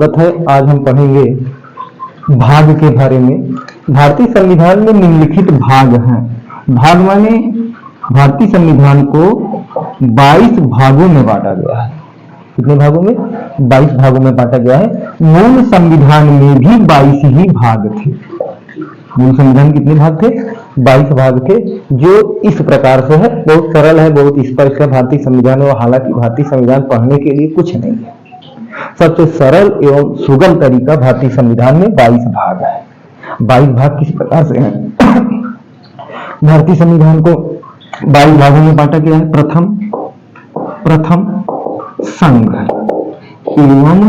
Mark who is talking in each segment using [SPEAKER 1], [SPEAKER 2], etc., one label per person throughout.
[SPEAKER 1] स्वागत है। आज हम पढ़ेंगे भाग के बारे में। भारतीय संविधान में निम्नलिखित भाग हैं। भाग माने भारतीय संविधान को 22 भागों में बांटा गया है। कितने भागों में? 22 भागों में बांटा गया है। मूल संविधान में भी 22 ही भाग थे। मूल संविधान कितने भाग थे? 22 भाग थे, जो इस प्रकार से है। बहुत सरल है, बहुत स्पष्ट है भारतीय संविधान। और हालांकि भारतीय संविधान पढ़ने के लिए कुछ नहीं है, सबसे सरल एवं सुगम तरीका भारतीय संविधान में 22 भाग है। 22 भाग किस प्रकार से हैं? भारतीय संविधान को 22 भागों में बांटा गया है। प्रथम संघ एवं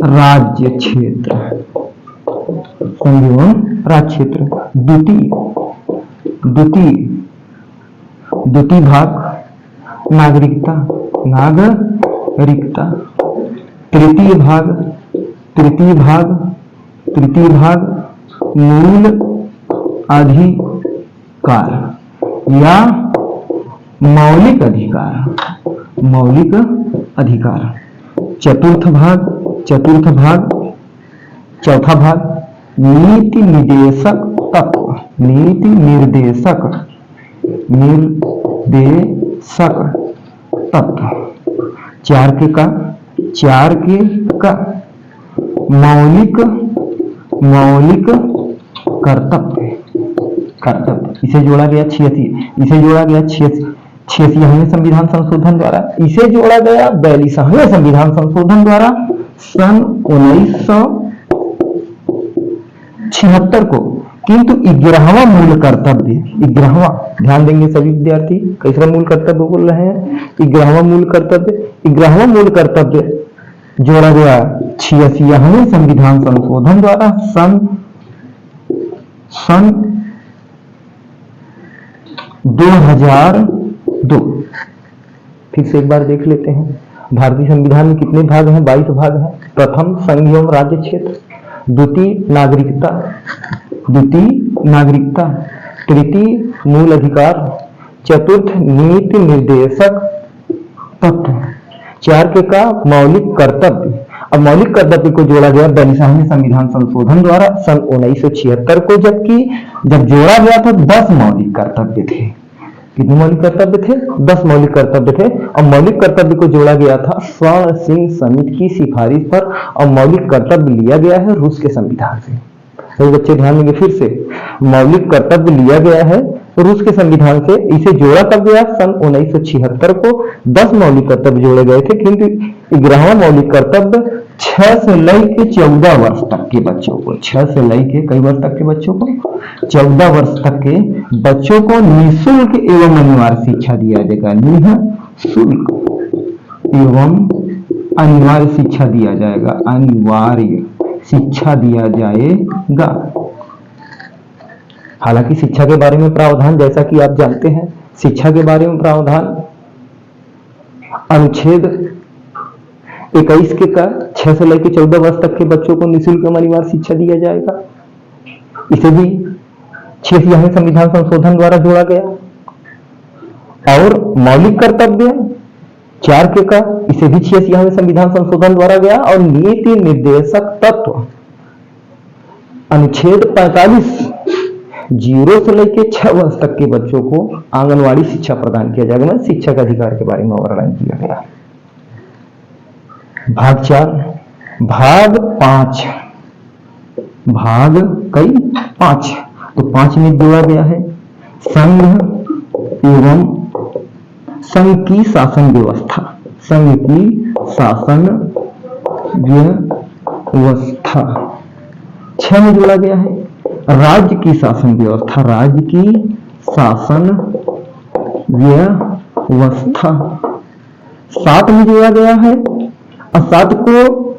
[SPEAKER 1] राज्य क्षेत्र, संघ एवं राज्य क्षेत्र। द्वितीय भाग नागरिकता। तृतीय भाग मूल अधिकार या मौलिक अधिकार। चौथा भाग नीति निर्देशक तत्व। चार के का मौलिक कर्तव्य। इसे जोड़ा गया 86वें संविधान संशोधन द्वारा। इसे जोड़ा गया 42वें संविधान संशोधन द्वारा सन 1976 को। किंतु 11वां मूल कर्तव्य, 11वां, ध्यान देंगे सभी विद्यार्थी, कैसा मूल कर्तव्य बोल रहे हैं? 11वां मूल कर्तव्य जोड़ा गया 86वें संविधान संशोधन द्वारा सन 2002। फिर से एक बार देख लेते हैं। भारतीय संविधान में कितने भाग हैं? 22 भाग हैं। प्रथम संघ एवं राज्य क्षेत्र, द्वितीय नागरिकता, तृतीय मूल अधिकार, चतुर्थ नीति निर्देशक तत्व, चार के का मौलिक कर्तव्य। अब मौलिक कर्तव्य को जोड़ा गया 42वें संविधान संशोधन द्वारा सन 1976 को, जबकि जब जोड़ा गया था 10 मौलिक कर्तव्य थे। कितने मौलिक कर्तव्य थे? 10 मौलिक कर्तव्य थे। और मौलिक कर्तव्य को जोड़ा गया था स्वर्ण सिंह समिति की सिफारिश पर। और मौलिक कर्तव्य लिया गया है रूस के संविधान से। सभी बच्चे ध्यान देंगे। फिर से मौलिक कर्तव्य लिया गया है रूस के संविधान से। इसे जोड़ा कब गया? सन 1976 को 10 मौलिक कर्तव्य जोड़े गए थे, किंतु 11वां मौलिक कर्तव्य 6 से लेकर 14 वर्ष तक के बच्चों को, 6 से लेकर कई वर्ष तक के बच्चों को, 14 वर्ष तक के बच्चों को निःशुल्क एवं अनिवार्य शिक्षा दिया जाएगा। निःशुल्क एवं अनिवार्य शिक्षा दिया जाएगा। अनिवार्य शिक्षा दिया जाएगा। हालांकि शिक्षा के बारे में प्रावधान, जैसा कि आप जानते हैं, शिक्षा के बारे में प्रावधान अनुच्छेद 21 के का 6 से लेकर 14 वर्ष तक के बच्चों को निःशुल्क अनिवार्य शिक्षा दिया जाएगा। इसे भी 86वें संविधान संशोधन द्वारा जोड़ा गया। और मौलिक कर्तव्य 4 के का, इसे भी 86वें संविधान संशोधन द्वारा गया। और नीति निर्देशक तत्व अनुच्छेद 45 0 से लेकर 6 वर्ष तक के बच्चों को आंगनवाड़ी शिक्षा प्रदान किया जाएगा। मैं शिक्षा के अधिकार के बारे में वर्णन किया गया। भाग 4। भाग 5 तो 5 में जोड़ा गया है संघ की शासन व्यवस्था। 6 में जोड़ा गया है राज्य की शासन व्यवस्था। 7 में जोड़ा गया है, और 7 को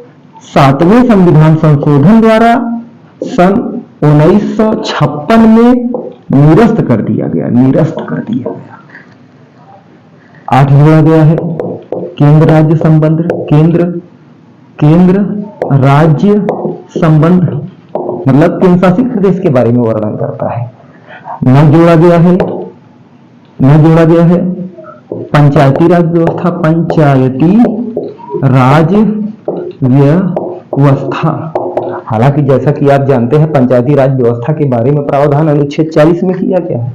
[SPEAKER 1] 7वें संविधान संशोधन द्वारा सन 1956 में निरस्त कर दिया गया। 8 जोड़ा गया है केंद्र राज्य संबंध। केंद्र राज्य संबंध मतलब केंद्र शासित प्रदेश के बारे में वर्णन करता है। न जोड़ा गया है पंचायती राज व्यवस्था। पंचायती राज व्यवस्था। हालांकि जैसा कि आप जानते हैं पंचायती राज व्यवस्था के बारे में प्रावधान अनुच्छेद 40 में किया गया है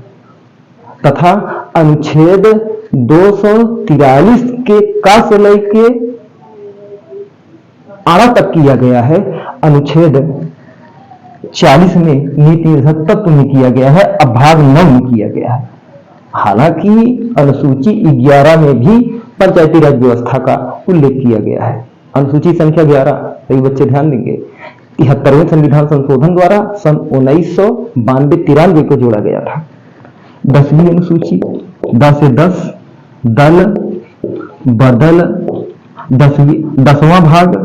[SPEAKER 1] तथा अनुच्छेद 243 के का से लेके आड़ा तक किया गया है। अनुच्छेद 40 में नीति निर्धारक तत्व में किया गया है, अब भाग 9 में किया गया है। हालांकि अनुसूची 11 में भी पंचायती राज व्यवस्था का उल्लेख किया गया है। अनुसूची संख्या 11 सभी बच्चे ध्यान देंगे 73वें संविधान संशोधन द्वारा सन 1992-93 को जोड़ा गया था। 10वीं अनुसूची 10 से 10 दल बदल 10वां भाग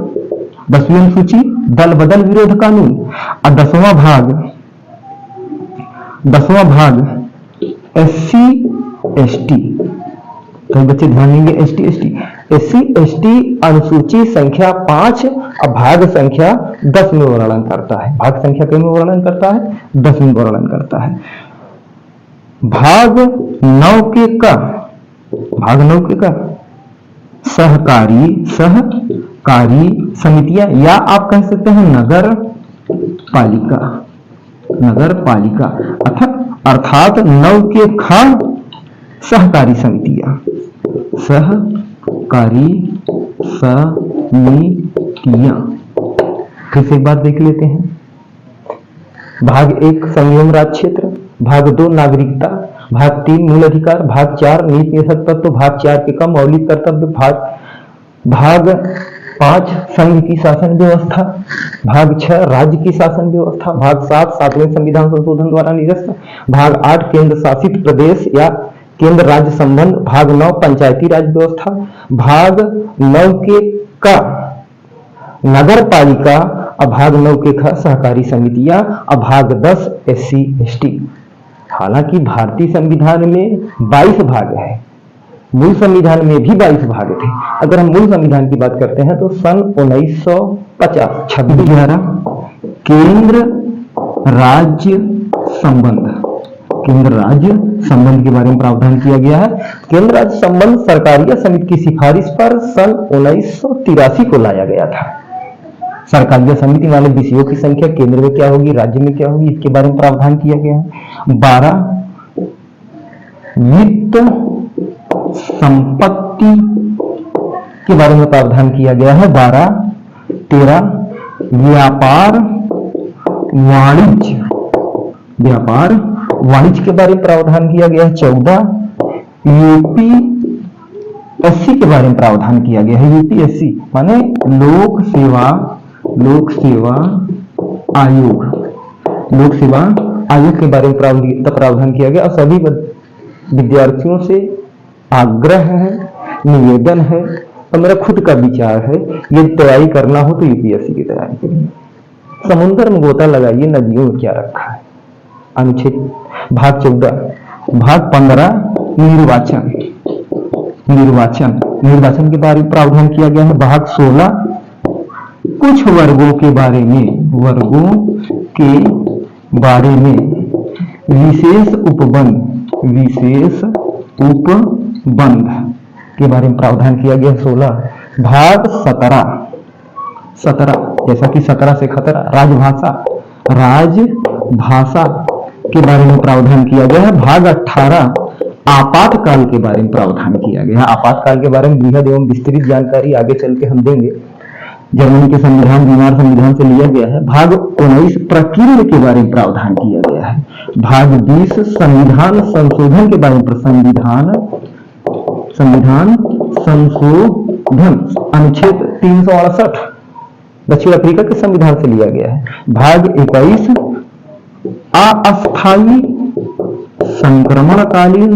[SPEAKER 1] 10वीं अनुसूची दल बदल विरोध कानून और 10वां भाग SC ST। तो बच्चे ध्यान देंगे SC ST अनुसूची संख्या 5 और भाग संख्या 10 में वर्णन करता है। भाग संख्या कितने में वर्णन करता है? 10 में वर्णन करता है। भाग 9 के का सहकारी समितियां या आप कह सकते हैं नगर पालिका अर्थात 9 के खा सहकारी समितियां फिर से एक बार देख लेते हैं। भाग 1 संयम राज्य क्षेत्र, भाग 2 नागरिकता, भाग 3 मूल अधिकार, भाग 4 नीति निर्धारक तत्व, भाग 4 के का मौलिक कर्तव्य, भाग 5 संघ की शासन व्यवस्था, भाग 6 राज्य की शासन व्यवस्था, भाग 7 7वें संविधान संशोधन द्वारा निरस्त, भाग 8 केंद्र शासित प्रदेश या केंद्र राज्य संबंध, भाग 9 पंचायती राज व्यवस्था, भाग 9 के का नगर पालिका और भाग 9 के ख सहकारी समितियां और भाग 10 SC ST। हालांकि भारतीय संविधान में 22 भाग है, मूल संविधान में भी 22 भाग थे। अगर हम मूल संविधान की बात करते हैं तो सन 1950 26/11 केंद्र राज्य संबंध के बारे में प्रावधान किया गया है। केंद्र राज्य संबंध सरकारिया समिति की सिफारिश पर सन 1983 को लाया गया था। सरकारिया समिति वाले विषयों की संख्या केंद्र में क्या होगी, राज्य में क्या होगी, इसके बारे में प्रावधान किया गया है। 12 वित्त संपत्ति के बारे में प्रावधान किया गया है। 12 13 व्यापार वाणिज्य के बारे में प्रावधान किया गया है। 14 UPSC के बारे में प्रावधान किया गया है। UPSC माने लोक सेवा आयोग के बारे में प्रावधान किया गया। और सभी विद्यार्थियों से आग्रह है, निवेदन है और मेरा खुद का विचार है, ये तैयारी करना हो तो UPSC की तैयारी करिए। समुद्र में गोता लगाइए, नदियों में क्या रखा है। अनुच्छेद भाग 14 भाग 15 निर्वाचन के बारे में प्रावधान किया गया है। भाग 16 कुछ वर्गों के बारे में विशेष उपबंध के बारे में प्रावधान किया गया। 16 भाग 17 जैसा कि 17 से खतरा राजभाषा के बारे में प्रावधान किया गया है। भाग 18 आपातकाल के बारे में प्रावधान किया गया है। आपातकाल के बारे में बृहद एवं विस्तृत जानकारी आगे चल के हम देंगे। जर्मनी के संविधान बीमार संविधान से लिया गया है। भाग 19 प्रकीर्णन के बारे में प्रावधान किया गया है। भाग 20 संविधान संशोधन के बारे में संविधान संशोधन अनुच्छेद 368 दक्षिण अफ्रीका के संविधान से लिया गया है। भाग 21 अस्थायी संक्रमणकालीन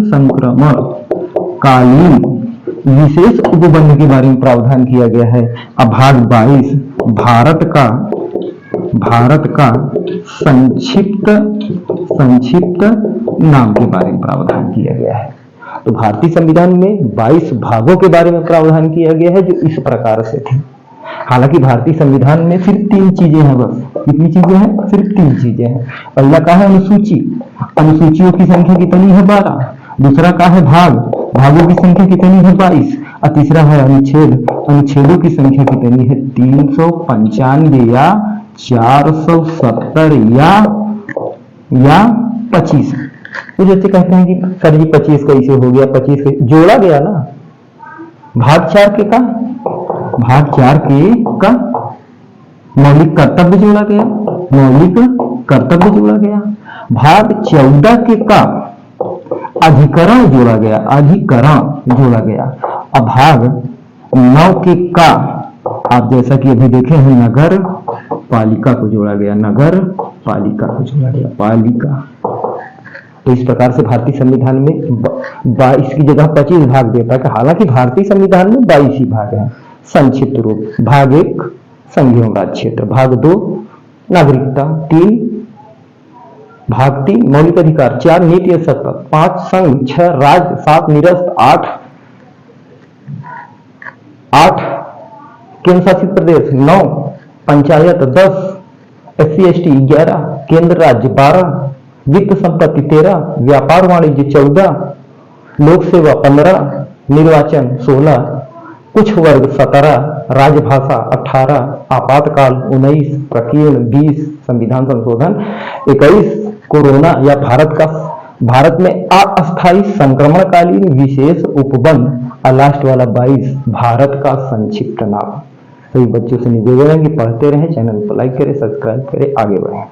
[SPEAKER 1] विशेष उपबंध के बारे में प्रावधान किया गया है। अब भाग 22 भारत का संक्षिप्त नाम के बारे में प्रावधान किया गया है। तो भारतीय संविधान में 22 भागों के बारे में प्रावधान किया गया है जो इस प्रकार से थे। हालांकि भारतीय संविधान में सिर्फ 3 चीजें हैं, बस कितनी चीजें हैं? सिर्फ 3 चीजें हैं। पहला का है अनुसूचियों की संख्या कितनी है? 12। दूसरा का है भागों की संख्या कितनी है? 22। और तीसरा है अनुच्छेद। अनुच्छेदों की संख्या कितनी है? 395 या 470 या 25। तो जैसे कहते हैं कि सर जी 25 कैसे हो गया, 25 कैसे जोड़ा गया ना, भाग 4 के का, भाग 4 के का मौलिक कर्तव्य जोड़ा गया, मौलिक कर्तव्य जोड़ा गया। भाग 14 के का अधिकरण जोड़ा गया, अधिकरण जोड़ा गया। अब भाग 9 के का आप जैसा कि अभी देखे हैं नगर पालिका को जोड़ा गया, नगर पालिका को जोड़ा गया, पालिका। तो इस प्रकार से भारतीय संविधान में 22 की जगह 25 भाग देता है। हालांकि भारतीय संविधान में 22 ही भाग है। संक्षिप्त रूप: भाग 1 संघीय राज्य क्षेत्र, भाग 2 नागरिकता, 3 भाग 3 मौलिक अधिकार, 4 नीति और सत्ता, 5 संघ, 6 राज्य, 7 निरस्त, 8 केंद्र शासित प्रदेश, 9 पंचायत, 10 SC/ST, 11 केंद्र राज्य, 12 वित्त संपत्ति, 13 व्यापार वाणिज्य, 14 लोक सेवा, 15 निर्वाचन, 16 कुछ वर्ग, 17 राजभाषा, 18 आपातकाल, 19 प्रकीर्ण, 20 संविधान संशोधन, 21 कोरोना या भारत में अस्थायी संक्रमणकालीन विशेष उपबंध और लास्ट वाला 22 भारत का संक्षिप्त नाम। सभी बच्चों से निवेदन है कि पढ़ते रहें, चैनल को लाइक करें, सब्सक्राइब करें, आगे बढ़ें।